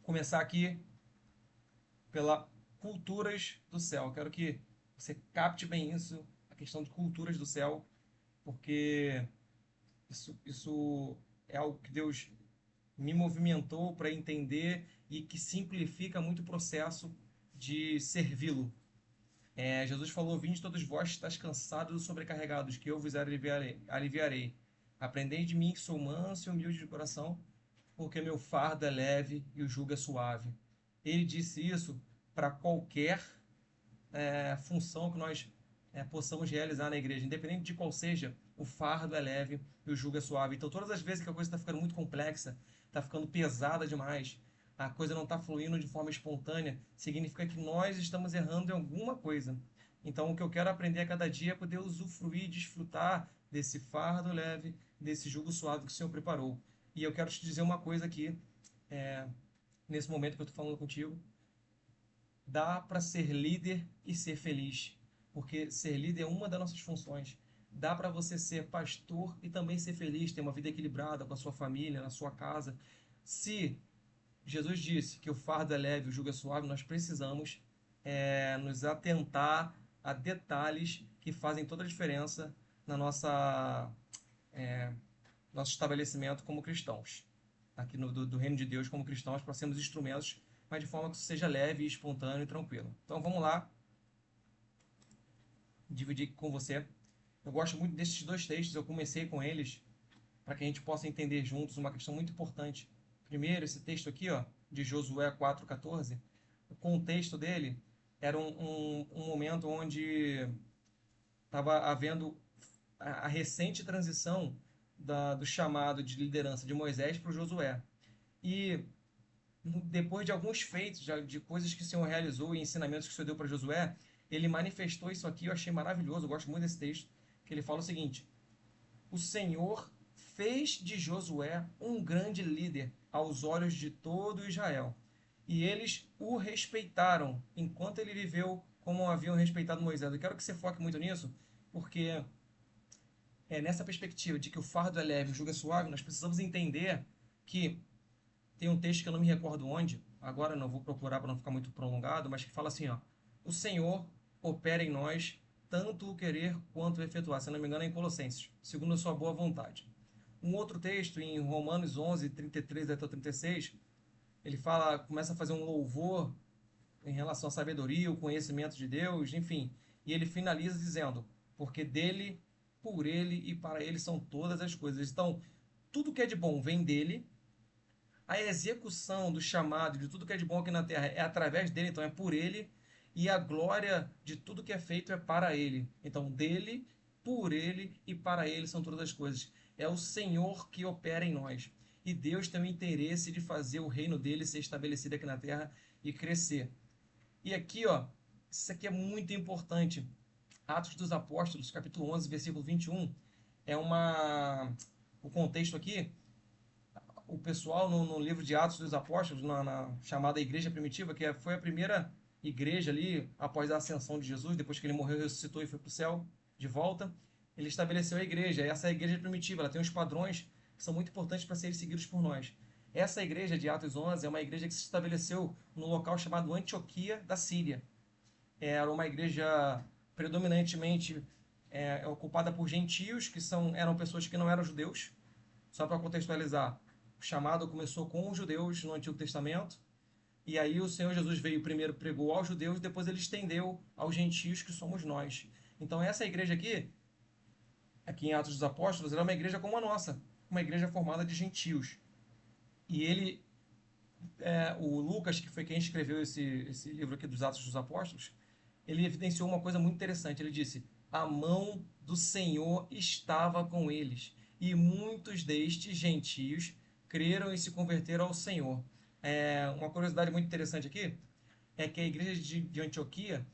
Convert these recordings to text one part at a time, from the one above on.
começar aqui pela culturas do céu. Quero que você capte bem isso, a questão de culturas do céu, porque isso é algo que Deus me movimentou para entender e que simplifica muito o processo de servi-lo. Jesus falou: Vinde todos vós que estáis cansados e sobrecarregados, que eu vos aliviarei. Aprendei de mim que sou manso e humilde de coração, porque meu fardo é leve e o jugo é suave. Ele disse isso para qualquer função que nós possamos realizar na igreja, independente de qual seja, o fardo é leve e o jugo é suave. Então, todas as vezes que a coisa está ficando muito complexa, está ficando pesada demais, a coisa não está fluindo de forma espontânea, significa que nós estamos errando em alguma coisa. Então, o que eu quero aprender a cada dia é poder usufruir, desfrutar desse fardo leve, desse jugo suave que o Senhor preparou. E eu quero te dizer uma coisa aqui, é, nesse momento que eu estou falando contigo: dá para ser líder e ser feliz, porque ser líder é uma das nossas funções. Dá para você ser pastor e também ser feliz, ter uma vida equilibrada com a sua família, na sua casa. Se Jesus disse que o fardo é leve, o jugo é suave, nós precisamos nos atentar a detalhes que fazem toda a diferença na nosso estabelecimento como cristãos, aqui do reino de Deus como cristãos, para sermos instrumentos, mas de forma que isso seja leve, espontâneo e tranquilo. Então vamos lá, dividir com você. Eu gosto muito desses dois textos, eu comecei com eles para que a gente possa entender juntos uma questão muito importante. Primeiro, esse texto aqui, ó, de Josué 4,14, o contexto dele era um momento onde estava havendo a recente transição do chamado de liderança de Moisés para o Josué. E depois de alguns feitos, de coisas que o Senhor realizou e ensinamentos que o Senhor deu para Josué, ele manifestou isso aqui. Eu achei maravilhoso, eu gosto muito desse texto, que ele fala o seguinte: o Senhor fez de Josué um grande líder aos olhos de todo Israel, e eles o respeitaram enquanto ele viveu como haviam respeitado Moisés. Eu quero que você foque muito nisso, porque nessa perspectiva de que o fardo é leve e o jugo é suave, nós precisamos entender que tem um texto que eu não me recordo onde, agora não vou procurar para não ficar muito prolongado, mas que fala assim, ó: o Senhor opera em nós tanto o querer quanto o efetuar. Se não me engano, é em Colossenses, segundo a sua boa vontade. Um outro texto, em Romanos 11, 33 até 36, ele fala, começa a fazer um louvor em relação à sabedoria, o conhecimento de Deus, enfim. E ele finaliza dizendo: porque dele, por ele e para ele são todas as coisas. Então, tudo que é de bom vem dele, a execução do chamado, de tudo que é de bom aqui na terra, é através dele, então é por ele, e a glória de tudo que é feito é para ele. Então, dele, por ele e para ele são todas as coisas. É o Senhor que opera em nós. E Deus tem o interesse de fazer o reino dele ser estabelecido aqui na terra e crescer. E aqui, ó, isso aqui é muito importante. Atos dos Apóstolos, capítulo 11, versículo 21, é o contexto aqui. O pessoal no livro de Atos dos Apóstolos, na chamada Igreja Primitiva, foi a primeira igreja ali após a ascensão de Jesus, depois que ele morreu, ressuscitou e foi para o céu de volta, ele estabeleceu a igreja. Essa é a igreja primitiva, ela tem uns padrões que são muito importantes para serem seguidos por nós. Essa igreja de Atos 11 é uma igreja que se estabeleceu no local chamado Antioquia da Síria. Era uma igreja predominantemente ocupada por gentios, eram pessoas que não eram judeus. Só para contextualizar, o chamado começou com os judeus no Antigo Testamento, e aí o Senhor Jesus veio primeiro, pregou aos judeus, depois ele estendeu aos gentios, que somos nós. Então essa igreja aqui em Atos dos Apóstolos, era uma igreja como a nossa, uma igreja formada de gentios. E o Lucas, que foi quem escreveu esse livro aqui dos Atos dos Apóstolos, ele evidenciou uma coisa muito interessante. Ele disse: a mão do Senhor estava com eles, e muitos destes gentios creram e se converteram ao Senhor. Uma curiosidade muito interessante aqui é que a igreja de Antioquia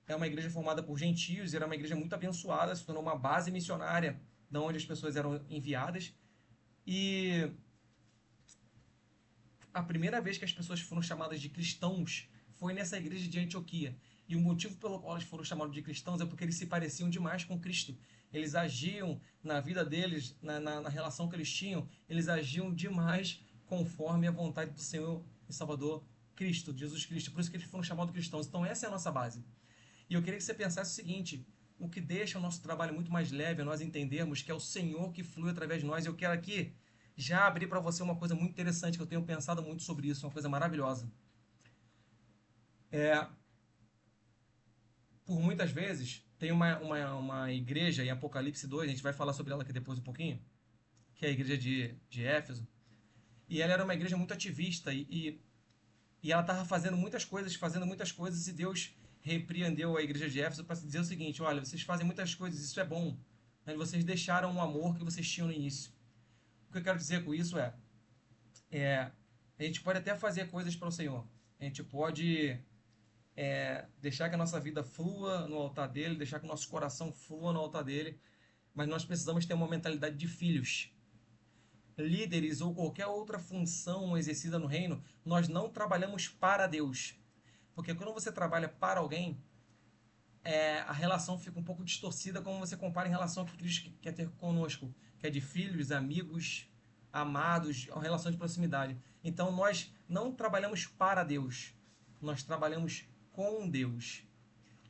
é uma igreja formada por gentios, era uma igreja muito abençoada, se tornou uma base missionária de onde as pessoas eram enviadas. E a primeira vez que as pessoas foram chamadas de cristãos foi nessa igreja de Antioquia. E o motivo pelo qual eles foram chamados de cristãos é porque eles se pareciam demais com Cristo. Eles agiam na vida deles, na relação que eles tinham, eles agiam demais conforme a vontade do Senhor e Salvador Cristo, Jesus Cristo. Por isso que eles foram chamados cristãos. Então essa é a nossa base. E eu queria que você pensasse o seguinte: o que deixa o nosso trabalho muito mais leve é nós entendermos que é o Senhor que flui através de nós. Eu quero aqui já abrir para você uma coisa muito interessante, que eu tenho pensado muito sobre isso, uma coisa maravilhosa. Por muitas vezes, tem uma igreja em Apocalipse 2, a gente vai falar sobre ela aqui depois um pouquinho, que é a igreja de Éfeso, e ela era uma igreja muito ativista, e ela estava fazendo muitas coisas, e Deus repreendeu a igreja de Éfeso para dizer o seguinte: olha, vocês fazem muitas coisas, isso é bom, mas vocês deixaram o amor que vocês tinham no início. O que eu quero dizer com isso é a gente pode até fazer coisas para o Senhor, a gente pode deixar que a nossa vida flua no altar dele, deixar que o nosso coração flua no altar dele, mas nós precisamos ter uma mentalidade de filhos. Líderes ou qualquer outra função exercida no reino, nós não trabalhamos para Deus. Porque quando você trabalha para alguém, a relação fica um pouco distorcida, como você compara em relação ao que Cristo quer ter conosco, que é de filhos, amigos, amados, uma relação de proximidade. Então nós não trabalhamos para Deus, nós trabalhamos com Deus.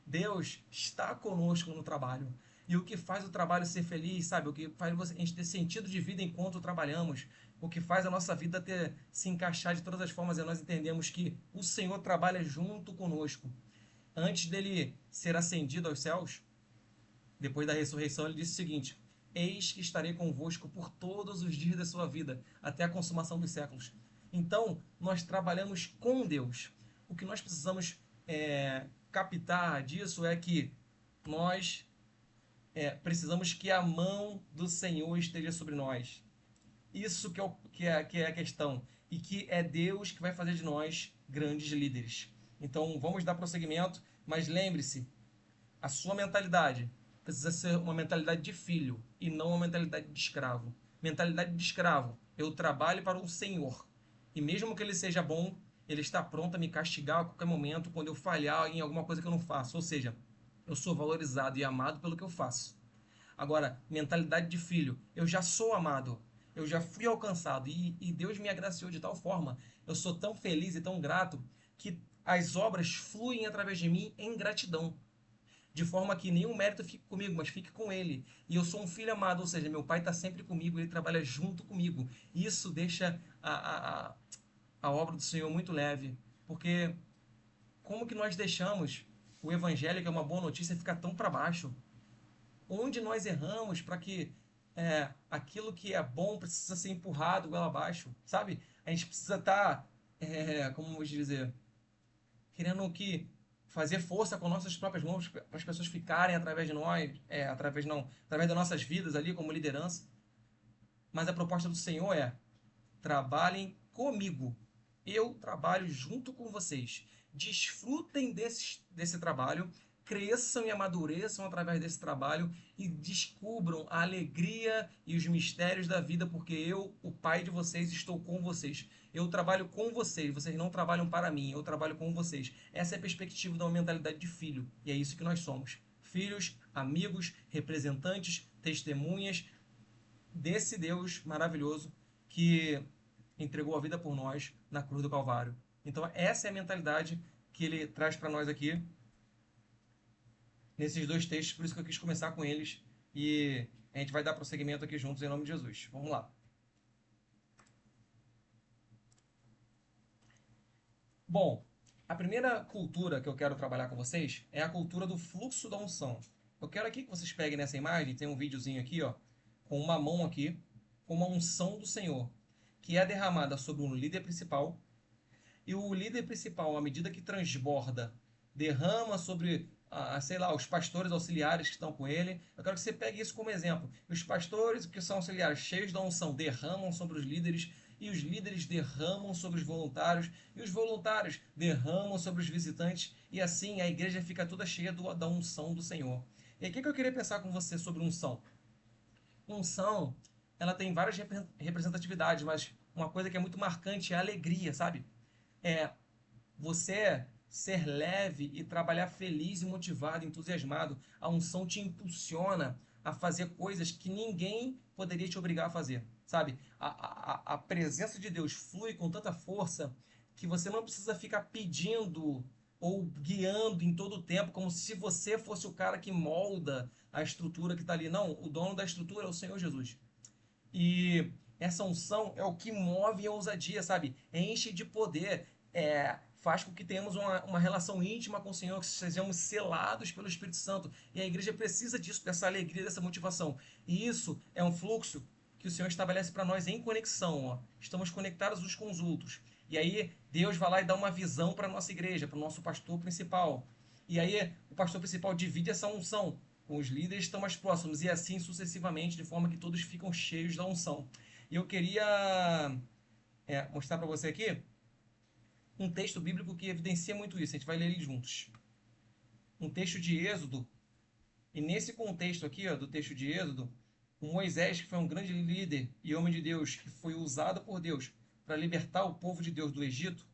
Deus está conosco no trabalho. E o que faz o trabalho ser feliz, sabe? O que faz a gente ter sentido de vida enquanto trabalhamos, o que faz a nossa vida se encaixar de todas as formas é nós entendemos que o Senhor trabalha junto conosco. Antes dele ser ascendido aos céus, depois da ressurreição, ele disse o seguinte: eis que estarei convosco por todos os dias da sua vida, até a consumação dos séculos. Então, nós trabalhamos com Deus. O que nós precisamos captar disso é que nós precisamos que a mão do Senhor esteja sobre nós. Isso que é a questão. E que é Deus que vai fazer de nós grandes líderes. Então, vamos dar prosseguimento, mas lembre-se, a sua mentalidade precisa ser uma mentalidade de filho e não uma mentalidade de escravo. Mentalidade de escravo: eu trabalho para o Senhor. E mesmo que ele seja bom, ele está pronto a me castigar a qualquer momento quando eu falhar em alguma coisa que eu não faço. Ou seja, eu sou valorizado e amado pelo que eu faço. Agora, mentalidade de filho: eu já sou amado, eu já fui alcançado e Deus me agraciou de tal forma, eu sou tão feliz e tão grato que as obras fluem através de mim em gratidão. De forma que nenhum mérito fique comigo, mas fique com ele. E eu sou um filho amado, ou seja, meu pai está sempre comigo, ele trabalha junto comigo. Isso deixa a obra do Senhor muito leve. Porque como que nós deixamos o evangelho, que é uma boa notícia, ficar tão para baixo? Onde nós erramos para que aquilo que é bom precisa ser empurrado goela abaixo, sabe? A gente precisa estar, como vou dizer, querendo que fazer força com nossas próprias mãos para as pessoas ficarem através de nós, através das nossas vidas ali como liderança. Mas a proposta do Senhor é: trabalhem comigo. Eu trabalho junto com vocês. Desfrutem desse trabalho, cresçam e amadureçam através desse trabalho e descubram a alegria e os mistérios da vida, porque eu, o Pai de vocês, estou com vocês. Eu trabalho com vocês, vocês não trabalham para mim, eu trabalho com vocês. Essa é a perspectiva de uma mentalidade de filho, e é isso que nós somos. Filhos, amigos, representantes, testemunhas desse Deus maravilhoso que entregou a vida por nós na cruz do Calvário. Então essa é a mentalidade que ele traz para nós aqui nesses dois textos, por isso que eu quis começar com eles e a gente vai dar prosseguimento aqui juntos em nome de Jesus. Vamos lá. Bom, a primeira cultura que eu quero trabalhar com vocês é a cultura do fluxo da unção. Eu quero aqui que vocês peguem nessa imagem, tem um videozinho aqui, ó, com uma mão aqui, com uma unção do Senhor, que é derramada sobre um líder principal, e o líder principal, à medida que transborda, derrama sobre, sei lá, os pastores auxiliares que estão com ele. Eu quero que você pegue isso como exemplo. Os pastores que são auxiliares, cheios da unção, derramam sobre os líderes, e os líderes derramam sobre os voluntários, e os voluntários derramam sobre os visitantes, e assim a igreja fica toda cheia da unção do Senhor. E aí, o que eu queria pensar com você sobre unção? Unção, ela tem várias representatividades, mas uma coisa que é muito marcante é a alegria, sabe? Você ser leve e trabalhar feliz e motivado, entusiasmado. A unção te impulsiona a fazer coisas que ninguém poderia te obrigar a fazer. sabe? A presença de Deus flui com tanta força que você não precisa ficar pedindo ou guiando em todo o tempo, como se você fosse o cara que molda a estrutura que está ali. Não, o dono da estrutura é o Senhor Jesus. E essa unção é o que move a ousadia, sabe? Enche de poder, faz com que tenhamos uma relação íntima com o Senhor, que sejamos selados pelo Espírito Santo. E a igreja precisa disso, dessa alegria, dessa motivação. E isso é um fluxo que o Senhor estabelece para nós em conexão. Ó. Estamos conectados uns com os outros. E aí Deus vai lá e dá uma visão para a nossa igreja, para o nosso pastor principal. E aí o pastor principal divide essa unção com os líderes que estão mais próximos, e assim sucessivamente, de forma que todos ficam cheios da unção. E eu queria mostrar para você aqui um texto bíblico que evidencia muito isso. A gente vai ler ele juntos. Um texto de Êxodo. E nesse contexto aqui, ó, do texto de Êxodo, o Moisés, que foi um grande líder e homem de Deus, que foi usado por Deus para libertar o povo de Deus do Egito,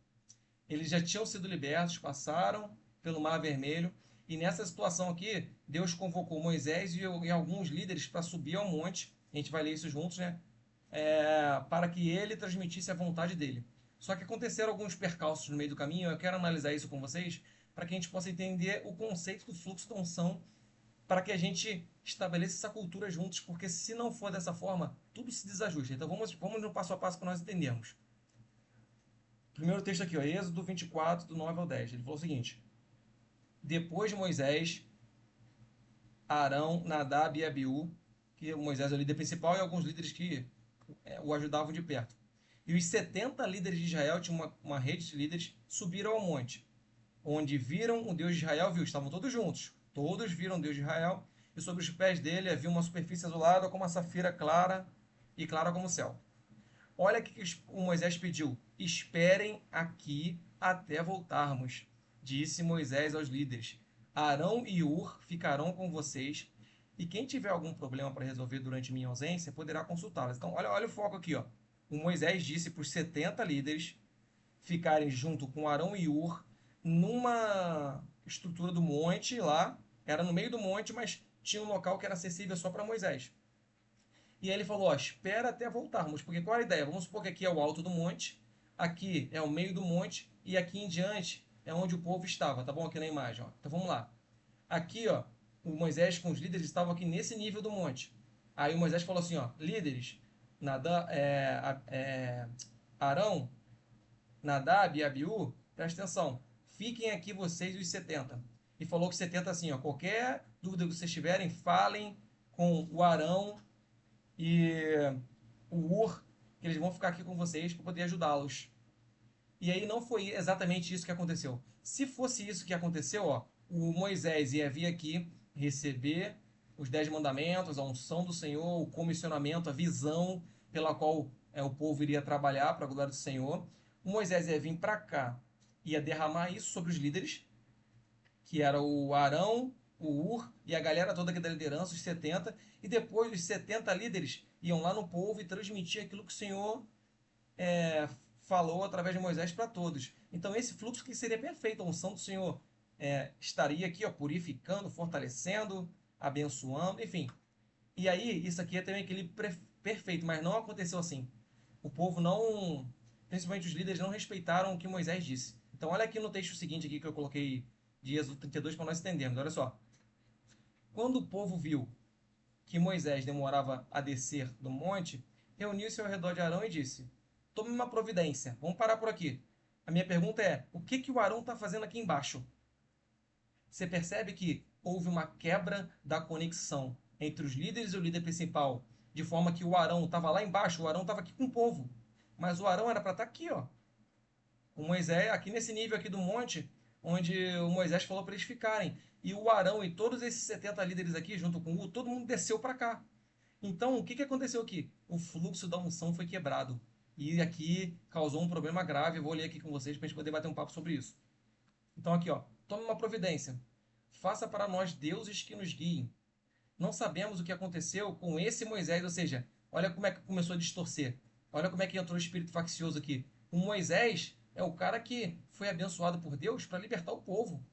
eles já tinham sido libertos, passaram pelo Mar Vermelho, e nessa situação aqui, Deus convocou Moisés e alguns líderes para subir ao monte, a gente vai ler isso juntos, né? Para que ele transmitisse a vontade dele. Só que aconteceram alguns percalços no meio do caminho, eu quero analisar isso com vocês, para que a gente possa entender o conceito do fluxo da unção, para que a gente estabeleça essa cultura juntos, porque se não for dessa forma, tudo se desajusta. Então vamos no passo a passo para nós entendermos. Primeiro texto aqui, ó, Êxodo 24, do 9 ao 10. Ele falou o seguinte: depois de Moisés, Arão, Nadab e Abiú, que Moisés é o líder principal, e alguns líderes que o ajudavam de perto. E os 70 líderes de Israel, tinha uma rede de líderes, subiram ao monte, onde viram o Deus de Israel, estavam todos juntos. Todos viram o Deus de Israel, e sobre os pés dele havia uma superfície azulada como a safira clara e clara como o céu. Olha o que o Moisés pediu: esperem aqui até voltarmos. Disse Moisés aos líderes: Arão e Ur ficarão com vocês, e quem tiver algum problema para resolver durante minha ausência poderá consultá-los. Então, olha o foco aqui. Ó. O Moisés disse para os 70 líderes ficarem junto com Arão e Ur numa estrutura do monte lá. Era no meio do monte, mas tinha um local que era acessível só para Moisés. E aí ele falou, ó, espera até voltarmos, porque qual é a ideia? Vamos supor que aqui é o alto do monte, aqui é o meio do monte, e aqui em diante é onde o povo estava, tá bom? Aqui na imagem, ó. Então vamos lá. Aqui, ó, o Moisés com os líderes estavam aqui nesse nível do monte. Aí o Moisés falou assim, ó, líderes, Arão, Nadab e Abiú, presta atenção, fiquem aqui vocês os 70. E falou que 70 assim, ó, qualquer dúvida que vocês tiverem, falem com o Arão e o Ur, que eles vão ficar aqui com vocês para poder ajudá-los. E aí não foi exatamente isso que aconteceu. Se fosse isso que aconteceu, ó, o Moisés ia vir aqui receber os 10 mandamentos, a unção do Senhor, o comissionamento, a visão pela qual o povo iria trabalhar para a glória do Senhor. O Moisés ia vir para cá, ia derramar isso sobre os líderes, que era o Arão, o Ur e a galera toda aqui da liderança, os 70, e depois os 70 líderes iam lá no povo e transmitir aquilo que o Senhor falou através de Moisés para todos. Então esse fluxo que seria perfeito, a unção do Senhor estaria aqui, ó, purificando, fortalecendo, abençoando, enfim. E aí isso aqui é também equilíbrio perfeito, mas não aconteceu assim. O povo não, principalmente os líderes, não respeitaram o que Moisés disse. Então olha aqui no texto seguinte aqui que eu coloquei de Êxodo 32 para nós entendermos. Olha só. Quando o povo viu que Moisés demorava a descer do monte, reuniu-se ao redor de Arão e disse: tome uma providência, vamos parar por aqui. A minha pergunta é: o que o Arão está fazendo aqui embaixo? Você percebe que houve uma quebra da conexão entre os líderes e o líder principal, de forma que o Arão estava lá embaixo, o Arão estava aqui com o povo, mas o Arão era para estar aqui, ó. O Moisés, aqui nesse nível aqui do monte, onde o Moisés falou para eles ficarem. E o Arão e todos esses 70 líderes aqui, junto com o, todo mundo desceu para cá. Então, o que aconteceu aqui? O fluxo da unção foi quebrado. E aqui causou um problema grave. Eu vou ler aqui com vocês para a gente poder bater um papo sobre isso. Então, aqui, ó. Tome uma providência. Faça para nós deuses que nos guiem. Não sabemos o que aconteceu com esse Moisés. Ou seja, olha como é que começou a distorcer. Olha como é que entrou o espírito faccioso aqui. O Moisés é o cara que foi abençoado por Deus para libertar o povo.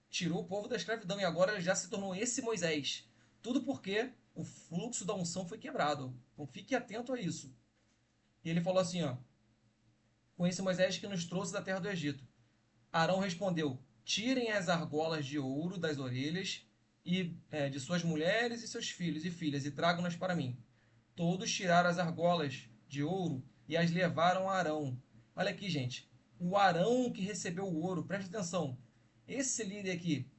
Tirou o povo da escravidão e agora ele já se tornou esse Moisés. Tudo porque o fluxo da unção foi quebrado. Então fique atento a isso. E ele falou assim, ó, com esse Moisés que nos trouxe da terra do Egito. Arão respondeu, tirem as argolas de ouro das orelhas e de suas mulheres e seus filhos e filhas e tragam-nas para mim. Todos tiraram as argolas de ouro e as levaram a Arão. Olha aqui, gente. O Arão que recebeu o ouro, preste atenção. Esse líder aqui,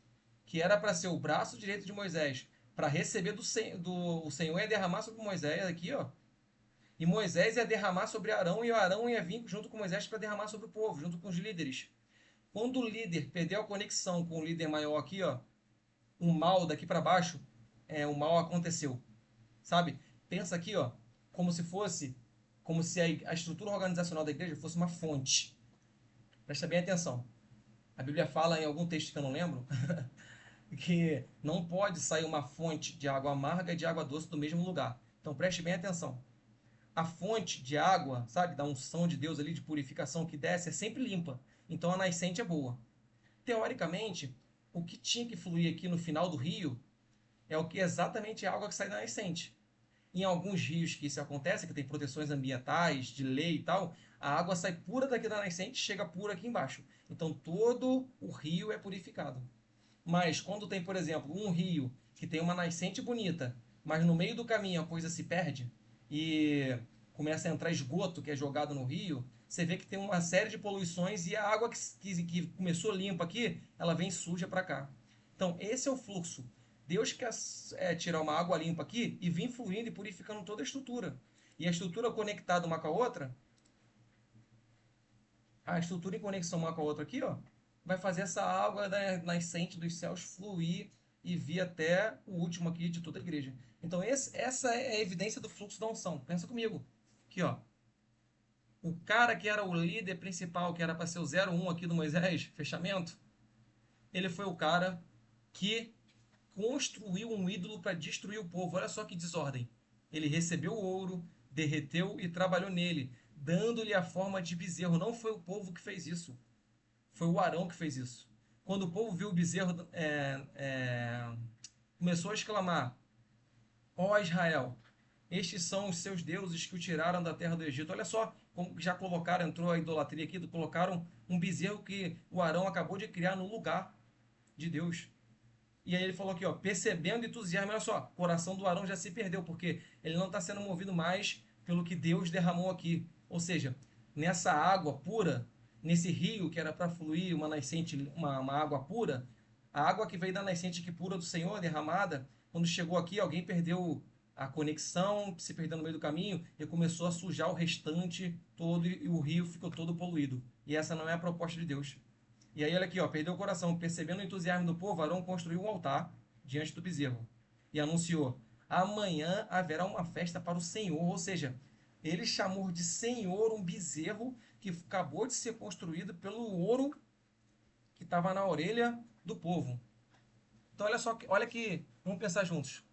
que era para ser o braço direito de Moisés, para receber o Senhor ia derramar sobre Moisés aqui, ó. E Moisés ia derramar sobre Arão e o Arão ia vir junto com Moisés para derramar sobre o povo, junto com os líderes. Quando o líder perdeu a conexão com o líder maior aqui, ó, o mal daqui para baixo, o mal aconteceu, sabe? Pensa aqui, ó, como se a estrutura organizacional da igreja fosse uma fonte. Presta bem atenção. A Bíblia fala em algum texto que eu não lembro que não pode sair uma fonte de água amarga e de água doce do mesmo lugar. Então preste bem atenção. A fonte de água, sabe, da unção de Deus ali, de purificação que desce, é sempre limpa. Então a nascente é boa. Teoricamente, o que tinha que fluir aqui no final do rio é o que exatamente a água que sai da nascente. Em alguns rios que isso acontece, que tem proteções ambientais, de lei e tal, a água sai pura daqui da nascente e chega pura aqui embaixo. Então todo o rio é purificado. Mas quando tem, por exemplo, um rio que tem uma nascente bonita, mas no meio do caminho a coisa se perde e começa a entrar esgoto que é jogado no rio, você vê que tem uma série de poluições e a água que começou limpa aqui, ela vem suja para cá. Então, esse é o fluxo. Deus quer tirar uma água limpa aqui e vir fluindo e purificando toda a estrutura. E a estrutura conectada uma com a outra, a estrutura em conexão uma com a outra aqui, ó, vai fazer essa água da nascente dos céus fluir e vir até o último aqui de toda a igreja. Então, essa é a evidência do fluxo da unção. Pensa comigo. Aqui, ó. O cara que era o líder principal, que era para ser o 01 aqui do Moisés, fechamento, ele foi o cara que construiu um ídolo para destruir o povo. Olha só que desordem. Ele recebeu o ouro, derreteu e trabalhou nele, dando-lhe a forma de bezerro. Não foi o povo que fez isso. Foi o Arão que fez isso. Quando o povo viu o bezerro, começou a exclamar: Ó Israel, estes são os seus deuses que o tiraram da terra do Egito. Olha só como já colocaram, entrou a idolatria aqui, colocaram um bezerro que o Arão acabou de criar no lugar de Deus. E aí ele falou aqui, ó, percebendo entusiasmo, olha só, o coração do Arão já se perdeu, porque ele não está sendo movido mais pelo que Deus derramou aqui. Ou seja, nessa água pura, nesse rio que era para fluir uma nascente, uma água pura, a água que veio da nascente que pura do Senhor, derramada, quando chegou aqui, alguém perdeu a conexão, se perdeu no meio do caminho e começou a sujar o restante todo e o rio ficou todo poluído. E essa não é a proposta de Deus. E aí, olha aqui, ó, perdeu o coração. Percebendo o entusiasmo do povo, Arão construiu um altar diante do bezerro e anunciou: amanhã haverá uma festa para o Senhor. Ou seja, ele chamou de Senhor um bezerro que acabou de ser construído pelo ouro que estava na orelha do povo. Então, olha só, olha que, vamos pensar juntos.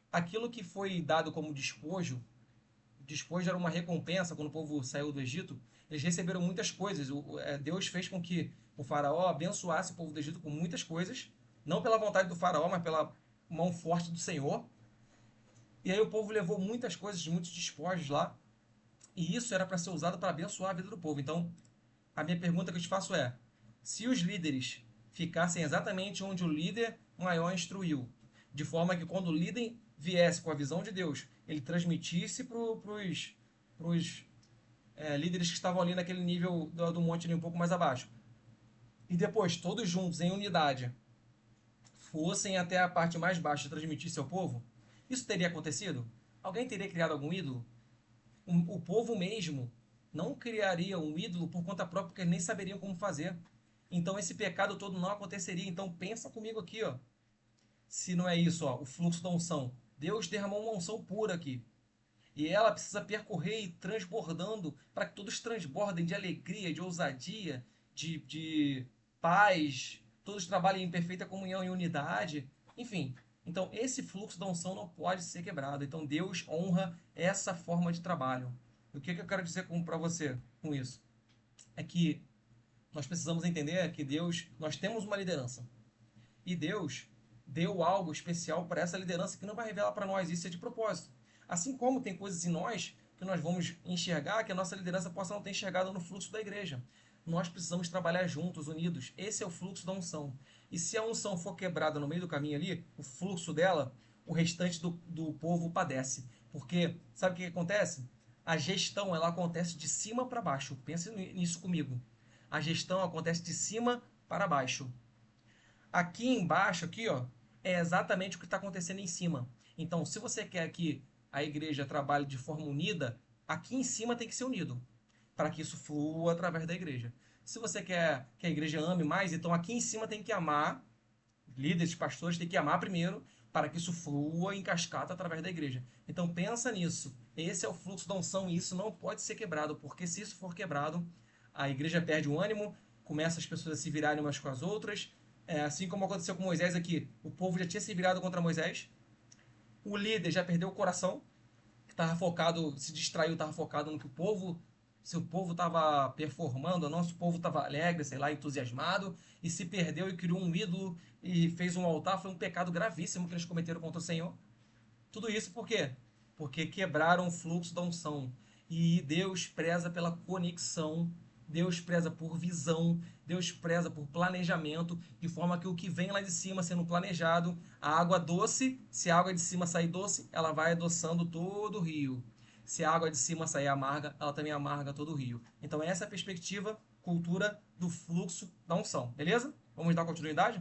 Aquilo que foi dado como despojo, despojo era uma recompensa quando o povo saiu do Egito. Eles receberam muitas coisas. Deus fez com que o faraó abençoasse o povo do Egito com muitas coisas, não pela vontade do faraó, mas pela mão forte do Senhor. E aí o povo levou muitas coisas, muitos despojos lá, e isso era para ser usado para abençoar a vida do povo. Então, a minha pergunta que eu te faço é: se os líderes ficassem exatamente onde o líder maior instruiu, de forma que quando o líder viesse com a visão de Deus, ele transmitisse para os líderes que estavam ali naquele nível do monte, ali um pouco mais abaixo, e depois todos juntos, em unidade, fossem até a parte mais baixa e transmitissem ao povo, isso teria acontecido? Alguém teria criado algum ídolo? O povo mesmo não criaria um ídolo por conta própria, porque nem saberiam como fazer. Então esse pecado todo não aconteceria. Então pensa comigo aqui, ó. Se não é isso, ó, o fluxo da unção. Deus derramou uma unção pura aqui. E ela precisa percorrer e transbordando para que todos transbordem de alegria, de ousadia, de paz, todos trabalhem em perfeita comunhão e unidade. Enfim, então esse fluxo da unção não pode ser quebrado. Então Deus honra essa forma de trabalho. O que eu quero dizer para você com isso? É que nós precisamos entender que nós temos uma liderança. E Deus deu algo especial para essa liderança que não vai revelar para nós. Isso é de propósito. Assim como tem coisas em nós que nós vamos enxergar que a nossa liderança possa não ter enxergado no fluxo da igreja. Nós precisamos trabalhar juntos, unidos. Esse é o fluxo da unção. E se a unção for quebrada no meio do caminho ali, o fluxo dela, o restante do povo padece. Porque, sabe o que acontece? A gestão, ela acontece de cima para baixo. Pense nisso comigo. A gestão acontece de cima para baixo. Aqui embaixo, aqui, ó, é exatamente o que está acontecendo em cima. Então, se você quer que a igreja trabalhe de forma unida, aqui em cima tem que ser unido, para que isso flua através da igreja. Se você quer que a igreja ame mais, então aqui em cima tem que amar, líderes, pastores, tem que amar primeiro, para que isso flua em cascata através da igreja. Então pensa nisso. Esse é o fluxo da unção e isso não pode ser quebrado, porque se isso for quebrado, a igreja perde o ânimo, começa as pessoas a se virarem umas com as outras, assim como aconteceu com Moisés aqui. O povo já tinha se virado contra Moisés, o líder já perdeu o coração, que estava focado, se distraiu, estava focado no que o povo, se o povo estava performando, o nosso povo estava alegre, sei lá, entusiasmado, e se perdeu e criou um ídolo e fez um altar, foi um pecado gravíssimo que eles cometeram contra o Senhor. Tudo isso por quê? Porque quebraram o fluxo da unção. E Deus preza pela conexão, Deus preza por visão, Deus preza por planejamento, de forma que o que vem lá de cima sendo planejado, a água doce, se a água de cima sair doce, ela vai adoçando todo o rio. Se a água de cima sair amarga, ela também amarga todo o rio. Então essa é a perspectiva, cultura do fluxo da unção. Beleza? Vamos dar continuidade?